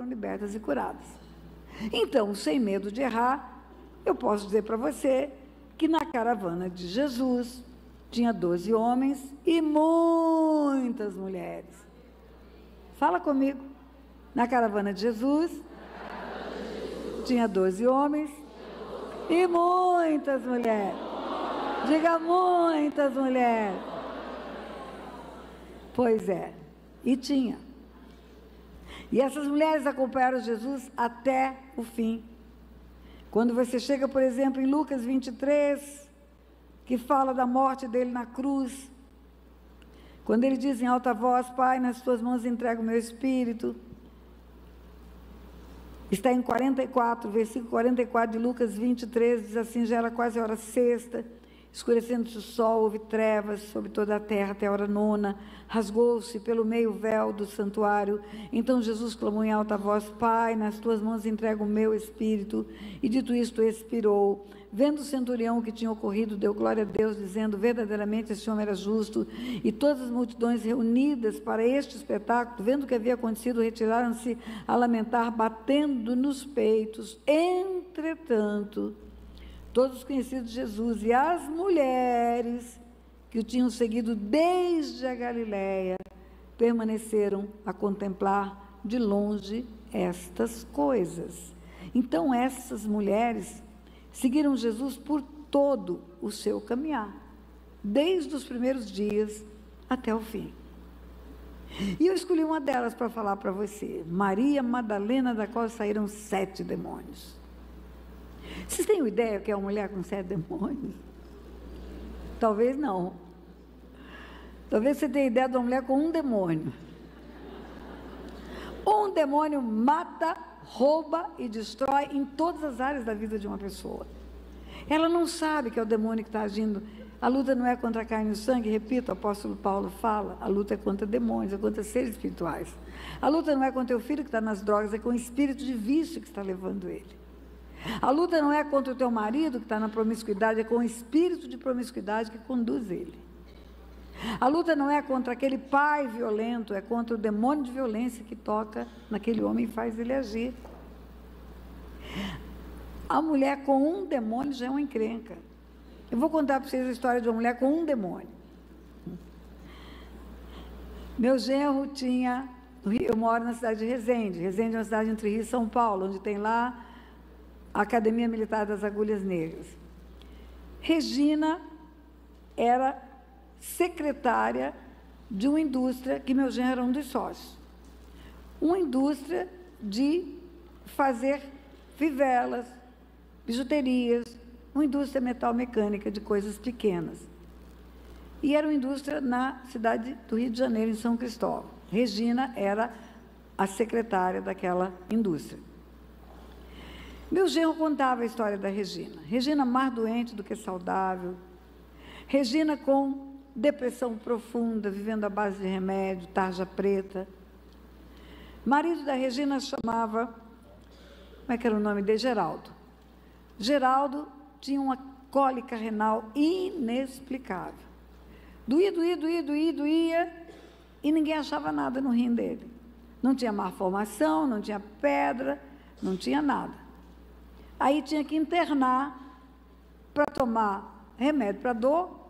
foram libertas e curadas. Então, sem medo de errar, eu posso dizer para você que na caravana de Jesus tinha 12 homens e muitas mulheres. Fala comigo. Na caravana de Jesus tinha 12 homens e muitas mulheres. Diga, muitas mulheres. Pois é, e tinha. E essas mulheres acompanharam Jesus até o fim. Quando você chega, por exemplo, em Lucas 23, que fala da morte dele na cruz, quando ele diz em alta voz: Pai, nas tuas mãos entrego o meu espírito. Está em 44, versículo 44 de Lucas 23, diz assim: já era quase a hora sexta, escurecendo-se o sol, houve trevas sobre toda a terra até a hora nona, rasgou-se pelo meio o véu do santuário. Então Jesus clamou em alta voz: Pai, nas tuas mãos entrego o meu espírito. E dito isto, expirou. Vendo o centurião o que tinha ocorrido, deu glória a Deus, dizendo: verdadeiramente esse homem era justo. E todas as multidões reunidas para este espetáculo, vendo o que havia acontecido, retiraram-se a lamentar, batendo nos peitos. Entretanto, todos os conhecidos de Jesus e as mulheres que o tinham seguido desde a Galiléia permaneceram a contemplar de longe estas coisas. Então essas mulheres seguiram Jesus por todo o seu caminhar, desde os primeiros dias até o fim. E eu escolhi uma delas para falar para você, Maria Madalena, da qual saíram 7 demônios. Vocês têm uma ideia que é uma mulher com 7 demônios? Talvez não. Talvez você tenha ideia de uma mulher com um demônio. Um demônio mata, rouba e destrói em todas as áreas da vida de uma pessoa. Ela não sabe que é o demônio que está agindo. A luta não é contra a carne e o sangue, repito, o apóstolo Paulo fala, a luta é contra demônios, é contra seres espirituais. A luta não é contra o filho que está nas drogas, é com o espírito de vício que está levando ele. A luta não é contra o teu marido que está na promiscuidade, é com o espírito de promiscuidade que conduz ele. A luta não é contra aquele pai violento, é contra o demônio de violência que toca naquele homem e faz ele agir. A mulher com um demônio já é uma encrenca. Eu vou contar para vocês a história de uma mulher com um demônio. Meu genro tinha, eu moro na cidade de Resende. Resende é uma cidade entre Rio e São Paulo, onde tem lá a Academia Militar das Agulhas Negras. Regina era secretária de uma indústria que meu genro era um dos sócios. Uma indústria de fazer fivelas, bijuterias, uma indústria metal-mecânica de coisas pequenas. E era uma indústria na cidade do Rio de Janeiro, em São Cristóvão. Regina era a secretária daquela indústria. Meu genro contava a história da Regina. Regina mais doente do que saudável. Regina com depressão profunda, vivendo à base de remédio, tarja preta. Marido da Regina chamava, como é que era o nome dele? Geraldo. Geraldo tinha uma cólica renal inexplicável. Doía, e ninguém achava nada no rim dele. Não tinha malformação, não tinha pedra, não tinha nada. Aí tinha que internar para tomar remédio para dor,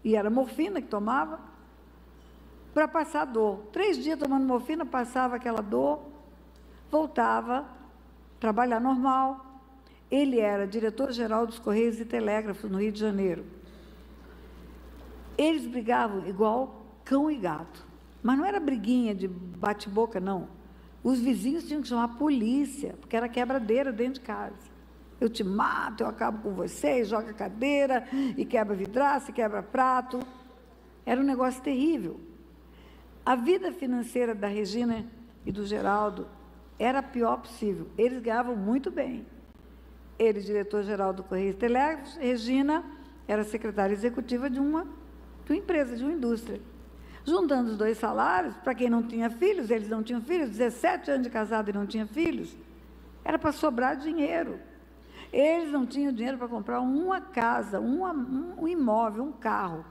e era morfina que tomava, para passar dor. 3 dias tomando morfina, passava aquela dor, voltava, trabalhar normal. Ele era diretor-geral dos Correios e Telégrafos no Rio de Janeiro. Eles brigavam igual cão e gato, mas não era briguinha de bate-boca, não. Os vizinhos tinham que chamar a polícia, porque era quebradeira dentro de casa. Eu te mato, eu acabo com você, joga cadeira, e quebra vidraça, e quebra prato. Era um negócio terrível. A vida financeira da Regina e do Geraldo era a pior possível. Eles ganhavam muito bem. Ele, diretor-geral do Correio e Telégrafos, Regina era secretária executiva de uma empresa, de uma indústria. Juntando os 2 salários, para quem não tinha filhos, eles não tinham filhos, 17 anos de casado e não tinha filhos, era para sobrar dinheiro. Eles não tinham dinheiro para comprar uma casa, um imóvel, um carro.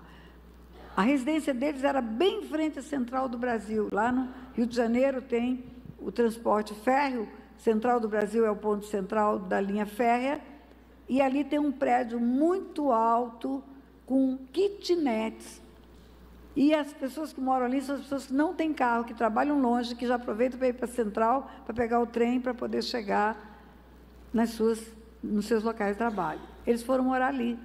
A residência deles era bem em frente à Central do Brasil. Lá no Rio de Janeiro tem o transporte férreo. Central do Brasil é o ponto central da linha férrea, e ali tem um prédio muito alto, com kitnets. E as pessoas que moram ali são as pessoas que não têm carro, que trabalham longe, que já aproveitam para ir para a central, para pegar o trem, para poder chegar nos seus locais de trabalho. Eles foram morar ali,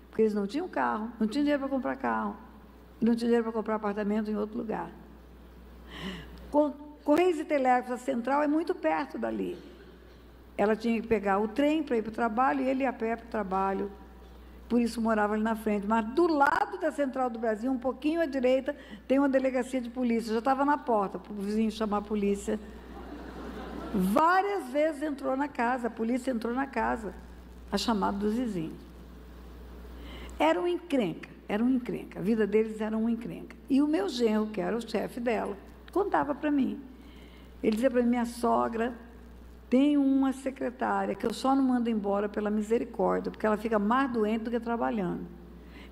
porque eles não tinham carro, não tinham dinheiro para comprar carro, não tinham dinheiro para comprar apartamento em outro lugar. Correios e Telégrafos, a central é muito perto dali. Ela tinha que pegar o trem para ir para o trabalho, e ele ia a pé para o trabalho. Por isso morava ali na frente. Mas do lado da Central do Brasil, um pouquinho à direita, tem uma delegacia de polícia. Eu já estava na porta para o vizinho chamar a polícia. Várias vezes entrou na casa, a polícia entrou na casa, a chamada dos vizinhos. Era um encrenca, a vida deles era um encrenca. E o meu genro, que era o chefe dela, contava para mim. Ele dizia para mim: minha sogra tem uma secretária que eu só não mando embora pela misericórdia, porque ela fica mais doente do que trabalhando.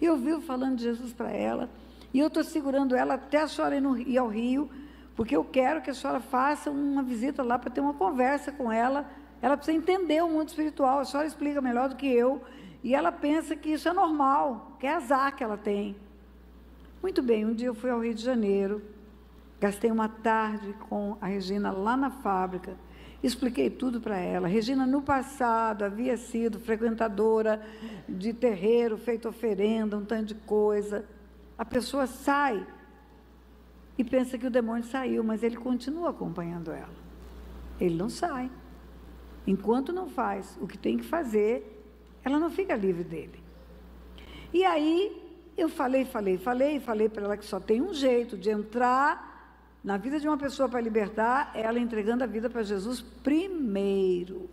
E eu vivo falando de Jesus para ela, e eu estou segurando ela até a senhora ir ao Rio, porque eu quero que a senhora faça uma visita lá para ter uma conversa com ela. Ela precisa entender o mundo espiritual, a senhora explica melhor do que eu, e ela pensa que isso é normal, que é azar que ela tem. Muito bem, um dia eu fui ao Rio de Janeiro, gastei uma tarde com a Regina lá na fábrica, expliquei tudo para ela. Regina, no passado, havia sido frequentadora de terreiro, feito oferenda, um tanto de coisa. A pessoa sai e pensa que o demônio saiu, mas ele continua acompanhando ela. Ele não sai. Enquanto não faz o que tem que fazer, ela não fica livre dele. E aí, eu falei para ela que só tem um jeito de entrar na vida de uma pessoa para libertar, ela entregando a vida para Jesus primeiro.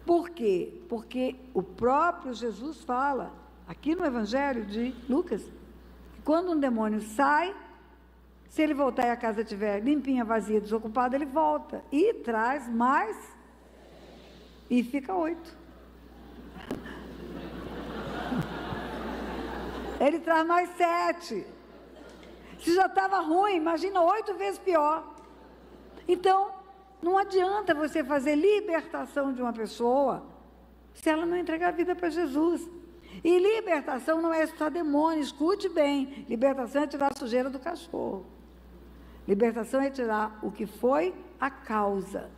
Por quê? Porque o próprio Jesus fala, aqui no Evangelho de Lucas, que quando um demônio sai, se ele voltar e a casa estiver limpinha, vazia, desocupada, ele volta e traz mais, e fica 8. Ele traz mais 7. Se já estava ruim, imagina 8 vezes pior. Então, não adianta você fazer libertação de uma pessoa se ela não entregar a vida para Jesus. E libertação não é expulsar demônio, escute bem. Libertação é tirar a sujeira do cachorro. Libertação é tirar o que foi a causa.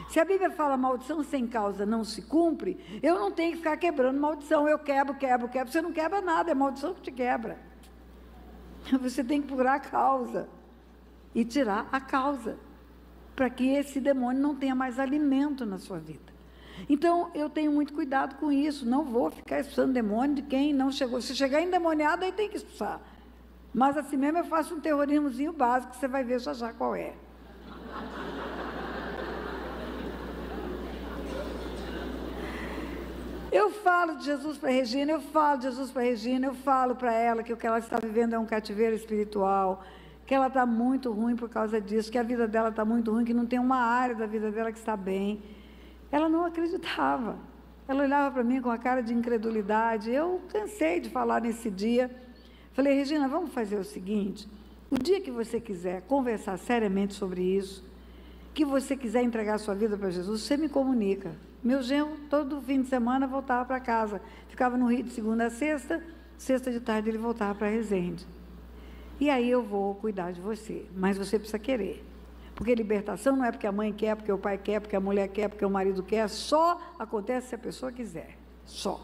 Se a Bíblia fala maldição sem causa não se cumpre, eu não tenho que ficar quebrando maldição. Eu quebro. Você não quebra nada, é maldição que te quebra. Você tem que procurar a causa e tirar a causa, para que esse demônio não tenha mais alimento na sua vida. Então, eu tenho muito cuidado com isso, não vou ficar expulsando demônio de quem não chegou. Se chegar endemoniado, aí tem que expulsar. Mas assim mesmo eu faço um terrorismozinho básico, você vai ver já qual é. Eu falo de Jesus para a Regina, eu falo para ela que o que ela está vivendo é um cativeiro espiritual, que ela está muito ruim por causa disso, que a vida dela está muito ruim, que não tem uma área da vida dela que está bem. Ela não acreditava. Ela olhava para mim com a cara de incredulidade. Eu cansei de falar nesse dia. Falei: Regina, vamos fazer o seguinte, o dia que você quiser conversar seriamente sobre isso, que você quiser entregar a sua vida para Jesus, você me comunica. Meu genro, todo fim de semana, voltava para casa. Ficava no Rio de segunda a sexta, sexta de tarde ele voltava para Resende. E aí eu vou cuidar de você, mas você precisa querer. Porque libertação não é porque a mãe quer, porque o pai quer, porque a mulher quer, porque o marido quer, só acontece se a pessoa quiser, só.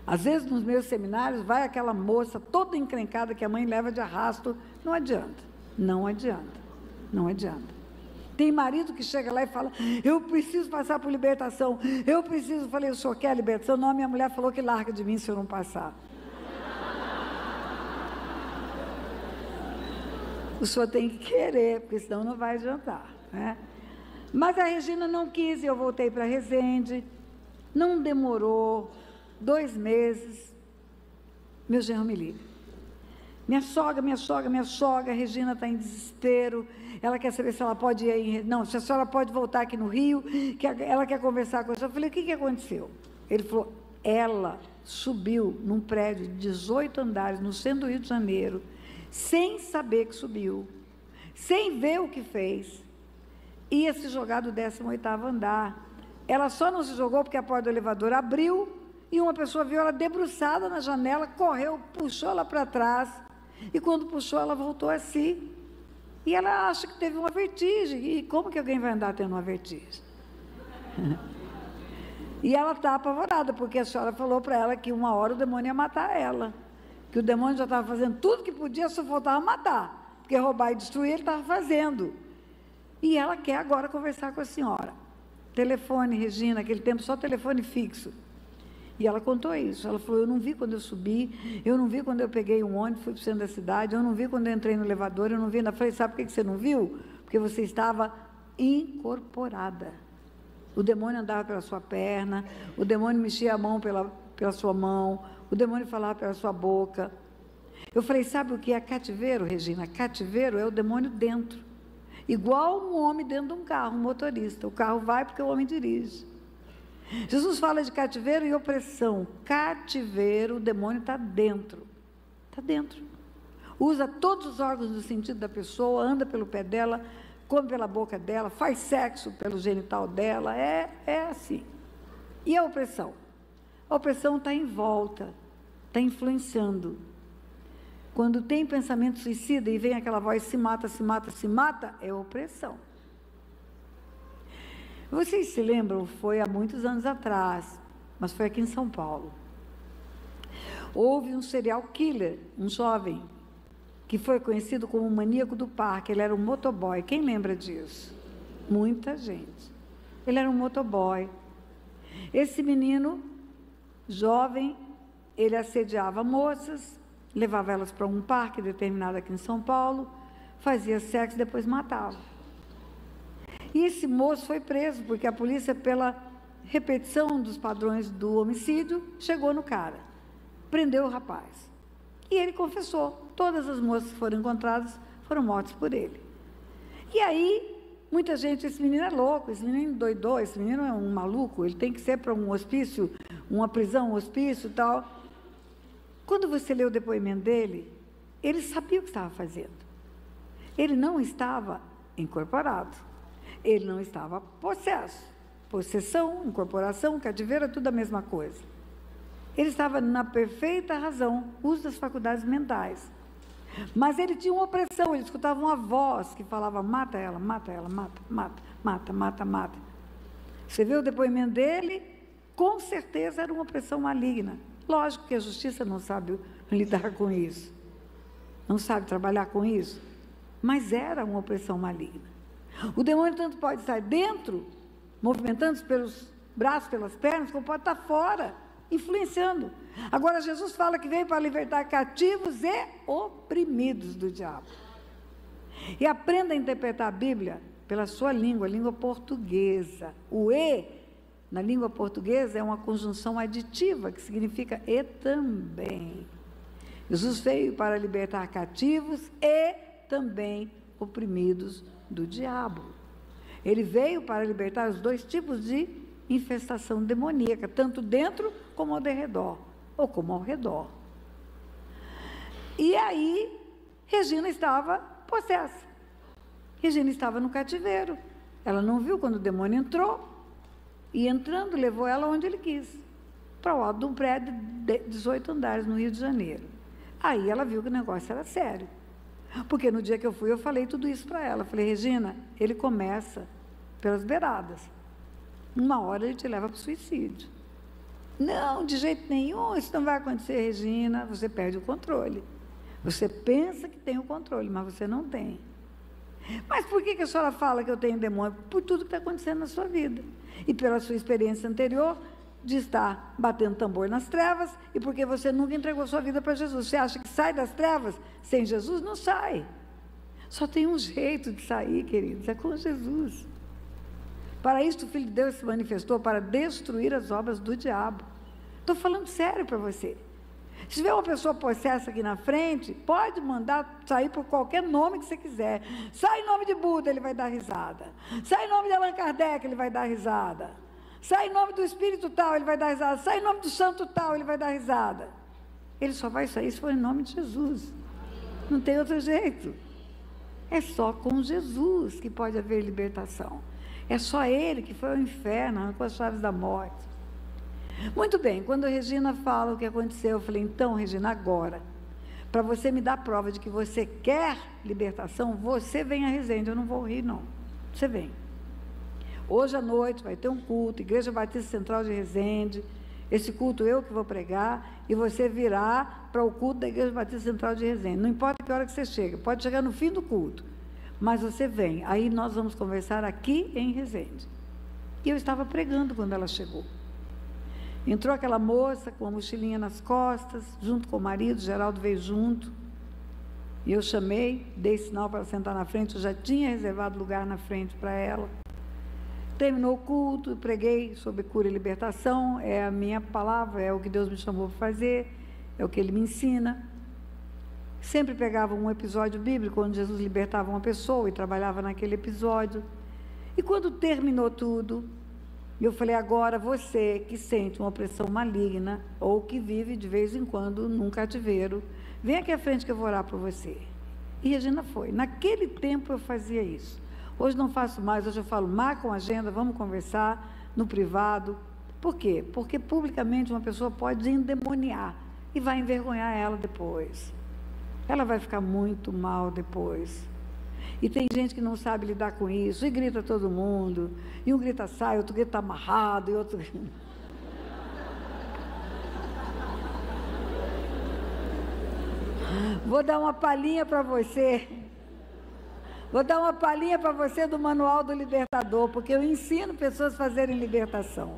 Às vezes nos meus seminários vai aquela moça toda encrencada que a mãe leva de arrasto, não adianta. Tem marido que chega lá e fala: eu preciso passar por libertação, eu falei: o senhor quer libertação? Não, minha mulher falou que larga de mim se eu não passar. O senhor tem que querer, porque senão não vai adiantar, né? Mas a Regina não quis, e eu voltei para Resende. Não demorou 2 meses, meu genro me liga: minha sogra, a Regina está em desespero, ela quer saber se ela pode ir, não, se a senhora pode voltar aqui no Rio, que ela quer conversar com a senhora. Eu falei: o que aconteceu? Ele falou: ela subiu num prédio de 18 andares, no centro do Rio de Janeiro, sem saber que subiu, sem ver o que fez, ia se jogar do 18º andar. Ela só não se jogou porque a porta do elevador abriu e uma pessoa viu ela debruçada na janela, correu, puxou ela para trás, e quando puxou, ela voltou a si. E ela acha que teve uma vertigem. E como que alguém vai andar tendo uma vertigem? E ela está apavorada, porque a senhora falou para ela que uma hora o demônio ia matar ela, que o demônio já estava fazendo tudo que podia, só faltava matar, porque roubar e destruir ele estava fazendo. E ela quer agora conversar com a senhora. Telefone, Regina, aquele tempo só telefone fixo. E ela contou isso. Ela falou: eu não vi quando eu subi, eu não vi quando eu peguei um ônibus, fui para o centro da cidade, eu não vi quando eu entrei no elevador, eu não vi. Eu falei: sabe por que você não viu? Porque você estava incorporada. O demônio andava pela sua perna, o demônio mexia a mão pela sua mão, o demônio falava pela sua boca. Eu falei: sabe o que é cativeiro, Regina? Cativeiro é o demônio dentro. Igual um homem dentro de um carro, um motorista. O carro vai porque o homem dirige. Jesus fala de cativeiro e opressão. Cativeiro, o demônio está dentro. Está dentro. Usa todos os órgãos do sentido da pessoa, anda pelo pé dela, come pela boca dela, faz sexo pelo genital dela. É assim. E a opressão? A opressão está em volta, está influenciando. Quando tem pensamento suicida e vem aquela voz: se mata, se mata, se mata, é opressão. Vocês se lembram, foi há muitos anos atrás, mas foi aqui em São Paulo. Houve um serial killer, um jovem, que foi conhecido como o maníaco do parque. Ele era um motoboy. Quem lembra disso? Muita gente. Ele era um motoboy. Esse menino, jovem, ele assediava moças, levava elas para um parque determinado aqui em São Paulo, fazia sexo e depois matava. E esse moço foi preso, porque a polícia, pela repetição dos padrões do homicídio, chegou no cara, prendeu o rapaz. E ele confessou. Todas as moças que foram encontradas foram mortas por ele. E aí, muita gente: esse menino é louco, esse menino doidou, esse menino é um maluco, ele tem que ser para um hospício, uma prisão, um hospício e tal. Quando você lê o depoimento dele, ele sabia o que estava fazendo. Ele não estava incorporado. Ele não estava possesso. Possessão, incorporação, cativeiro, é tudo a mesma coisa. Ele estava na perfeita razão, uso das faculdades mentais. Mas ele tinha uma opressão, ele escutava uma voz que falava: mata ela, mata ela, mata, mata, mata, mata, mata. Você vê o depoimento dele, com certeza era uma opressão maligna. Lógico que a justiça não sabe lidar com isso, não sabe trabalhar com isso, mas era uma opressão maligna. O demônio tanto pode estar dentro, movimentando-se pelos braços, pelas pernas, como pode estar fora, influenciando. Agora, Jesus fala que veio para libertar cativos e oprimidos do diabo. E aprenda a interpretar a Bíblia pela sua língua, a língua portuguesa. O "e", na língua portuguesa, é uma conjunção aditiva, que significa "e também". Jesus veio para libertar cativos e também oprimidos do diabo. Ele veio para libertar os dois tipos de infestação demoníaca, tanto dentro como ao derredor, ou como ao redor. E aí, Regina estava possessa. Regina estava no cativeiro. Ela não viu quando o demônio entrou, e entrando, levou ela onde ele quis, para o alto de um prédio de 18 andares, no Rio de Janeiro. Aí ela viu que o negócio era sério. Porque no dia que eu fui, eu falei tudo isso para ela. Falei: Regina, ele começa pelas beiradas. Uma hora ele te leva para o suicídio. Não, de jeito nenhum, isso não vai acontecer, Regina. Você perde o controle. Você pensa que tem o controle, mas você não tem. Mas por que a senhora fala que eu tenho demônio? Por tudo que está acontecendo na sua vida. E pela sua experiência anterior, de estar batendo tambor nas trevas, e porque você nunca entregou sua vida para Jesus. Você acha que sai das trevas sem Jesus? Não sai. Só tem um jeito de sair, queridos, é com Jesus. Para isso o Filho de Deus se manifestou, para destruir as obras do diabo. Estou falando sério para você. Se tiver uma pessoa possessa aqui na frente, pode mandar sair por qualquer nome que você quiser. Sai em nome de Buda, ele vai dar risada. Sai em nome de Allan Kardec, ele vai dar risada. Sai em nome do Espírito tal, ele vai dar risada. Sai em nome do Santo tal, ele vai dar risada. Ele só vai sair se for em nome de Jesus. Não tem outro jeito. É só com Jesus que pode haver libertação. É só Ele que foi ao inferno, arrancou as chaves da morte. Muito bem, quando a Regina fala o que aconteceu, eu falei, então, Regina, agora, para você me dar prova de que você quer libertação, você vem a Resende, eu não vou rir, não. Você vem. Hoje à noite vai ter um culto, Igreja Batista Central de Resende. Esse culto eu que vou pregar, e você virá para o culto da Igreja Batista Central de Resende. Não importa que hora que você chega, pode chegar no fim do culto, mas você vem. Aí nós vamos conversar aqui em Resende. E eu estava pregando quando ela chegou. Entrou aquela moça com a mochilinha nas costas, junto com o marido, Geraldo veio junto. E eu chamei, dei sinal para ela sentar na frente, eu já tinha reservado lugar na frente para ela. Terminou o culto, preguei sobre cura e libertação, é a minha palavra, é o que Deus me chamou para fazer, é o que Ele me ensina. Sempre pegava um episódio bíblico, onde Jesus libertava uma pessoa e trabalhava naquele episódio. E quando terminou tudo, eu falei, agora você que sente uma opressão maligna, ou que vive de vez em quando num cativeiro, vem aqui à frente que eu vou orar por você. E Regina foi. Naquele tempo eu fazia isso. Hoje não faço mais, hoje eu falo, marca uma agenda, vamos conversar no privado. Por quê? Porque publicamente uma pessoa pode endemoniar e vai envergonhar ela depois. Ela vai ficar muito mal depois. E tem gente que não sabe lidar com isso, e grita todo mundo, e um grita sai, outro grita amarrado, e outro... Vou dar uma palhinha para você. Vou dar uma palhinha para você do Manual do Libertador, porque eu ensino pessoas a fazerem libertação.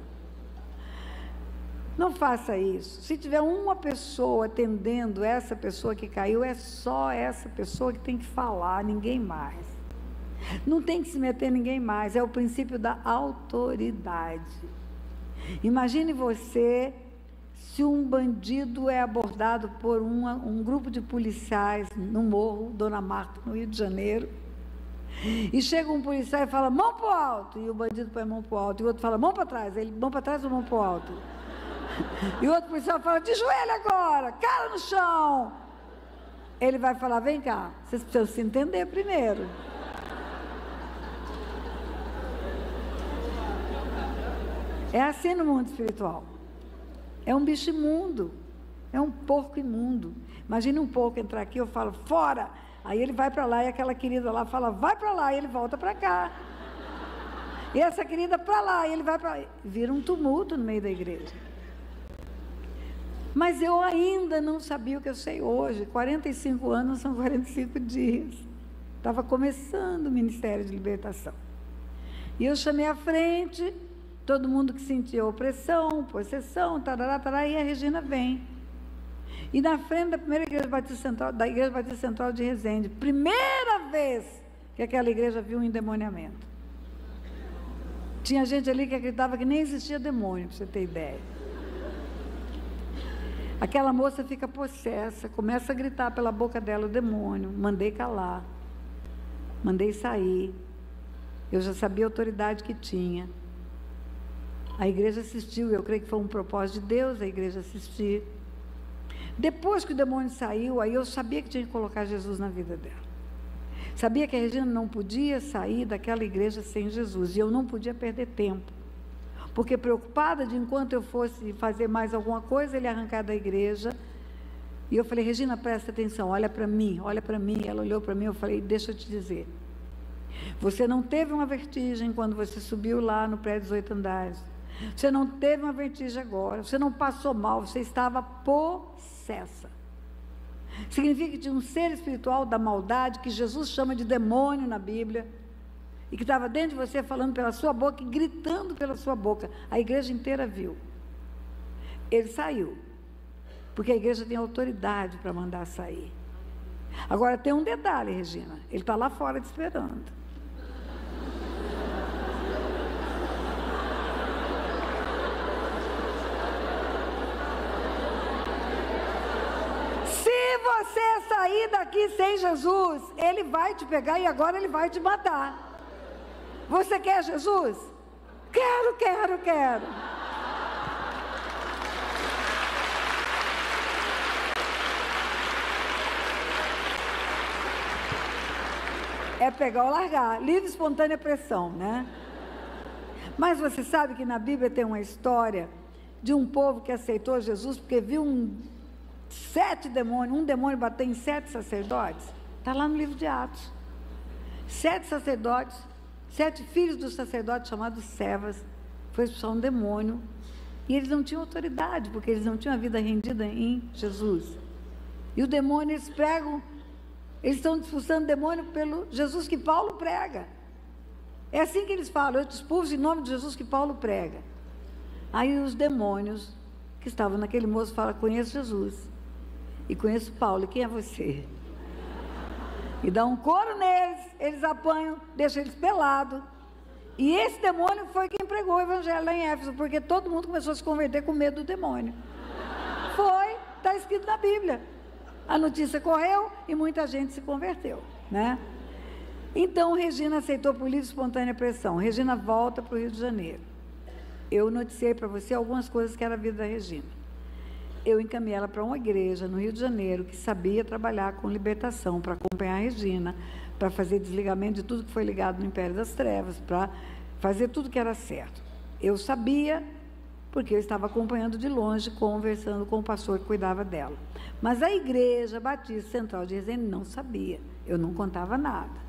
Não faça isso. Se tiver uma pessoa atendendo essa pessoa que caiu, é só essa pessoa que tem que falar, ninguém mais. Não tem que se meter ninguém mais, é o princípio da autoridade. Imagine você, se um bandido é abordado por um grupo de policiais no morro, Dona Marta, no Rio de Janeiro, e chega um policial e fala, mão para o alto, e o bandido põe a mão para o alto, e o outro fala, mão para trás, ele, mão para trás ou mão para o alto? E o outro policial fala, de joelho agora, cara no chão. Ele vai falar, vem cá, vocês precisam se entender primeiro. É assim no mundo espiritual. É um bicho imundo, é um porco imundo. Imagine um porco entrar aqui, eu falo, fora! Aí ele vai para lá e aquela querida lá fala, vai para lá, e ele volta para cá. E essa querida para lá, e ele vai para lá. Vira um tumulto no meio da igreja. Mas eu ainda não sabia o que eu sei hoje. 45 anos são 45 dias. Estava começando o Ministério de Libertação. E eu chamei à frente, todo mundo que sentia opressão, possessão, tarará, tarará, e a Regina vem. E na frente da primeira Igreja Batista Central, da Igreja Batista Central de Resende, primeira vez que aquela igreja viu um endemoniamento. Tinha gente ali que acreditava que nem existia demônio, para você ter ideia. Aquela moça fica possessa, começa a gritar pela boca dela o demônio, mandei calar, mandei sair. Eu já sabia a autoridade que tinha. A igreja assistiu, eu creio que foi um propósito de Deus a igreja assistir. Depois que o demônio saiu, aí eu sabia que tinha que colocar Jesus na vida dela. Sabia que a Regina não podia sair daquela igreja sem Jesus, e eu não podia perder tempo. Porque preocupada de enquanto eu fosse fazer mais alguma coisa, ele arrancar da igreja. E eu falei, Regina, presta atenção, olha para mim, olha para mim. Ela olhou para mim, eu falei, deixa eu te dizer. Você não teve uma vertigem quando você subiu lá no prédio dos 8 andares. Você não teve uma vertigem agora, você não passou mal, você estava possessa. Significa que tinha um ser espiritual da maldade, que Jesus chama de demônio na Bíblia, e que estava dentro de você falando pela sua boca e gritando pela sua boca. A igreja inteira viu. Ele saiu, porque a igreja tem autoridade para mandar sair. Agora tem um detalhe, Regina, ele está lá fora te esperando. Se você sair daqui sem Jesus, ele vai te pegar e agora ele vai te matar. Você quer Jesus? Quero, quero, quero. É pegar ou largar, livre, espontânea pressão, né? Mas você sabe que na Bíblia tem uma história de um povo que aceitou Jesus porque viu 7 demônios, um demônio bater em 7 sacerdotes. Está lá no livro de Atos. 7 sacerdotes, 7 filhos dos sacerdotes chamados Cefas, foi expulsar um demônio, e eles não tinham autoridade, porque eles não tinham a vida rendida em Jesus. E o demônio, eles pregam, eles estão expulsando o demônio pelo Jesus que Paulo prega. É assim que eles falam: eu te expulso em nome de Jesus que Paulo prega. Aí os demônios que estavam naquele moço falam: conheço Jesus, e conheço Paulo, e quem é você? E dá um couro neles, eles apanham, deixam eles pelados. E esse demônio foi quem pregou o evangelho lá em Éfeso, porque todo mundo começou a se converter com medo do demônio. Foi, está escrito na Bíblia. A notícia correu e muita gente se converteu, né? Então, Regina aceitou por livre e espontânea pressão. Regina volta para o Rio de Janeiro. Eu noticiei para você algumas coisas que era a vida da Regina. Eu encaminhei ela para uma igreja no Rio de Janeiro que sabia trabalhar com libertação, para acompanhar a Regina, para fazer desligamento de tudo que foi ligado no Império das Trevas, para fazer tudo que era certo. Eu sabia, porque eu estava acompanhando de longe, conversando com o pastor que cuidava dela. Mas a Igreja Batista Central de Resende não sabia, eu não contava nada.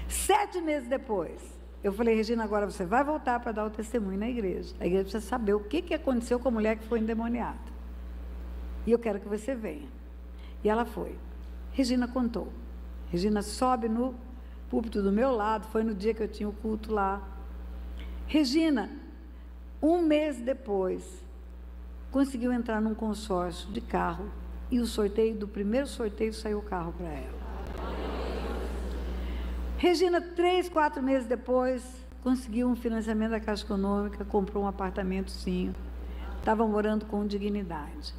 7 meses depois, eu falei: Regina, agora você vai voltar para dar o testemunho na igreja. A igreja precisa saber o que aconteceu com a mulher que foi endemoniada. E eu quero que você venha. E ela foi. Regina contou. Regina sobe no púlpito do meu lado, foi no dia que eu tinha o culto lá. Regina, 1 mês depois, conseguiu entrar num consórcio de carro, e o sorteio, do primeiro sorteio, saiu o carro para ela. Regina, 3, 4 meses depois, conseguiu um financiamento da Caixa Econômica, comprou um apartamentozinho, estava morando com dignidade.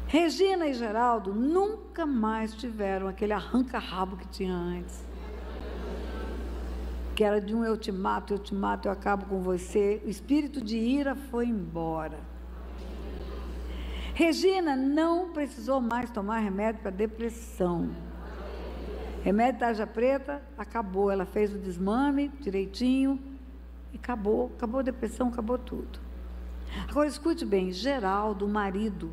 Regina e Geraldo nunca mais tiveram aquele arranca-rabo que tinha antes, que era de um eu te mato, eu acabo com você. O espírito de ira foi embora. Regina não precisou mais tomar remédio para depressão. Remédio tarja preta, acabou. Ela fez o desmame direitinho e acabou a depressão, acabou tudo. Agora escute bem: Geraldo, o marido,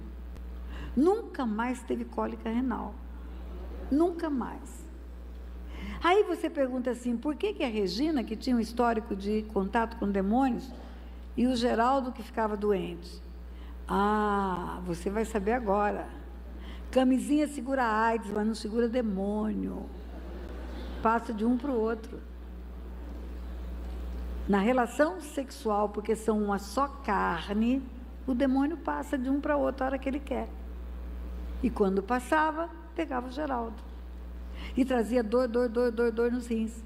nunca mais teve cólica renal. Nunca mais. Aí você pergunta assim: por que a Regina, que tinha um histórico de contato com demônios, e o Geraldo, que ficava doente? Ah, você vai saber agora. Camisinha segura AIDS, mas não segura demônio. Passa de um para o outro. Na relação sexual, porque são uma só carne, o demônio passa de um para o outro a hora que ele quer. E quando passava, pegava o Geraldo. E trazia dor nos rins.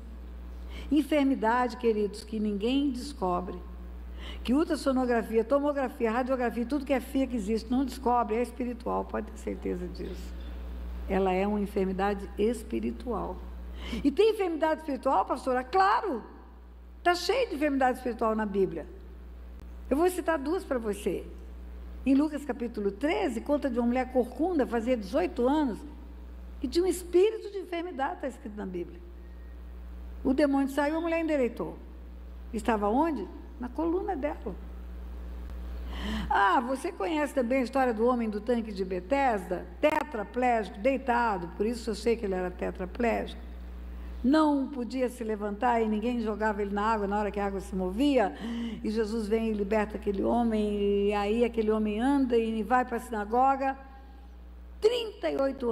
Enfermidade, queridos, que ninguém descobre. Que ultrassonografia, tomografia, radiografia, tudo que é FIA que existe, não descobre, é espiritual, pode ter certeza disso. Ela é uma enfermidade espiritual. E tem enfermidade espiritual, pastora? Claro! Está cheio de enfermidade espiritual na Bíblia. Eu vou citar 2 para você. Em Lucas capítulo 13, conta de uma mulher corcunda, fazia 18 anos, que tinha um espírito de enfermidade, está escrito na Bíblia. O demônio saiu, a mulher endireitou. Estava onde? Na coluna dela. Ah, você conhece também a história do homem do tanque de Betesda? Tetraplégico, deitado, por isso eu sei que ele era tetraplégico. Não podia se levantar e ninguém jogava ele na água na hora que a água se movia, e Jesus vem e liberta aquele homem, e aí aquele homem anda e vai para a sinagoga. 38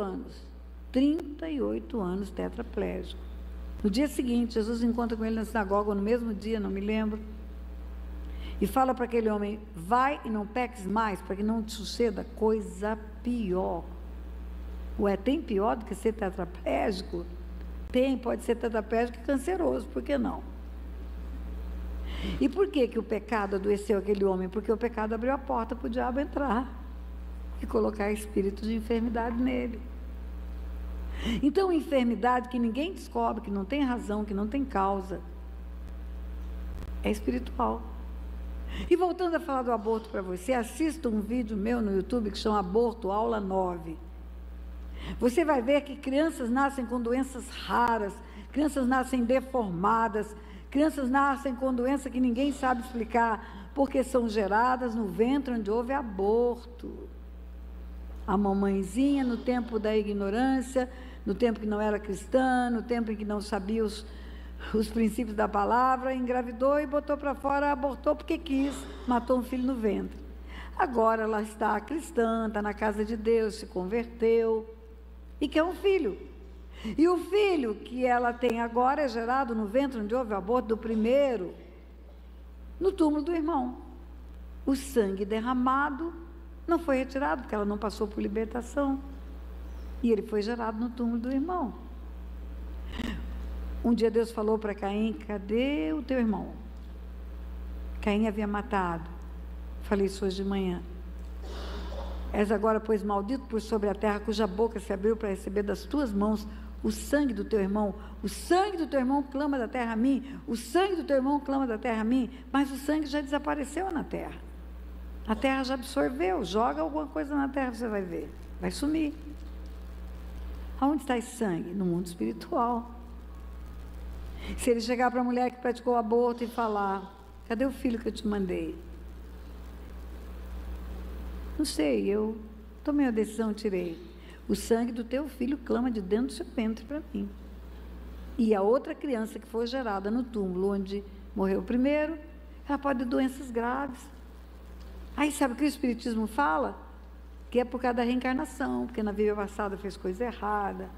anos tetraplégico. No dia seguinte, Jesus encontra com ele na sinagoga, ou no mesmo dia, não me lembro, e fala para aquele homem: vai e não peques mais, para que não te suceda coisa pior. Ué, tem pior do que ser tetraplégico? Tem, pode ser tetraplégico e canceroso, por que não? E por que o pecado adoeceu aquele homem? Porque o pecado abriu a porta para o diabo entrar e colocar espírito de enfermidade nele. Então, enfermidade que ninguém descobre, que não tem razão, que não tem causa, é espiritual. E voltando a falar do aborto para você, assista um vídeo meu no YouTube que chama Aborto, Aula 9. Você vai ver que crianças nascem com doenças raras, crianças nascem deformadas, crianças nascem com doença que ninguém sabe explicar, porque são geradas no ventre onde houve aborto. A mamãezinha, no tempo da ignorância, no tempo que não era cristã, no tempo em que não sabia os princípios da palavra, engravidou e botou para fora, abortou porque quis, matou um filho no ventre. Agora ela está cristã, está na casa de Deus, se converteu e quer um filho. E o filho que ela tem agora é gerado no ventre onde houve o aborto do primeiro, no túmulo do irmão. O sangue derramado não foi retirado, porque ela não passou por libertação. E ele foi gerado no túmulo do irmão. Um dia Deus falou para Caim: cadê o teu irmão? Caim havia matado. Falei isso hoje de manhã. És agora, pois, maldito por sobre a terra, cuja boca se abriu para receber das tuas mãos o sangue do teu irmão. O sangue do teu irmão clama da terra a mim. O sangue do teu irmão clama da terra a mim. Mas o sangue já desapareceu na terra. A terra já absorveu. Joga alguma coisa na terra, você vai ver. Vai sumir. Aonde está esse sangue? No mundo espiritual. Se ele chegar para a mulher que praticou o aborto e falar: cadê o filho que eu te mandei? Não sei, eu tomei a decisão, tirei. O sangue do teu filho clama de dentro do seu ventre para mim. E a outra criança que foi gerada no túmulo, onde morreu o primeiro, ela pode ter doenças graves. Aí sabe o que o Espiritismo fala? Que é por causa da reencarnação, porque na vida passada fez coisa errada.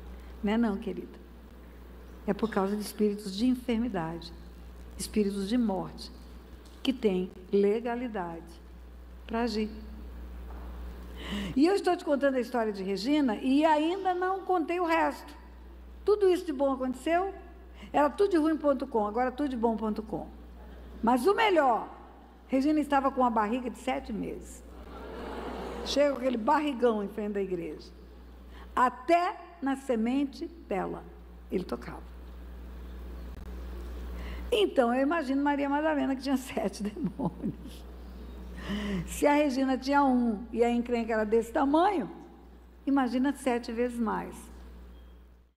Não é não, querida. É por causa de espíritos de enfermidade, espíritos de morte, que têm legalidade para agir. E eu estou te contando a história de Regina e ainda não contei o resto. Tudo isso de bom aconteceu, era tudo de ruim.com, agora tudo de bom.com. Mas o melhor, Regina estava com uma barriga de 7 meses. Chega com aquele barrigão em frente da igreja. Até na semente dela, ele tocava. Então, eu imagino Maria Madalena, que tinha 7 demônios. Se a Regina tinha 1 e a encrenca era desse tamanho, imagina 7 vezes mais.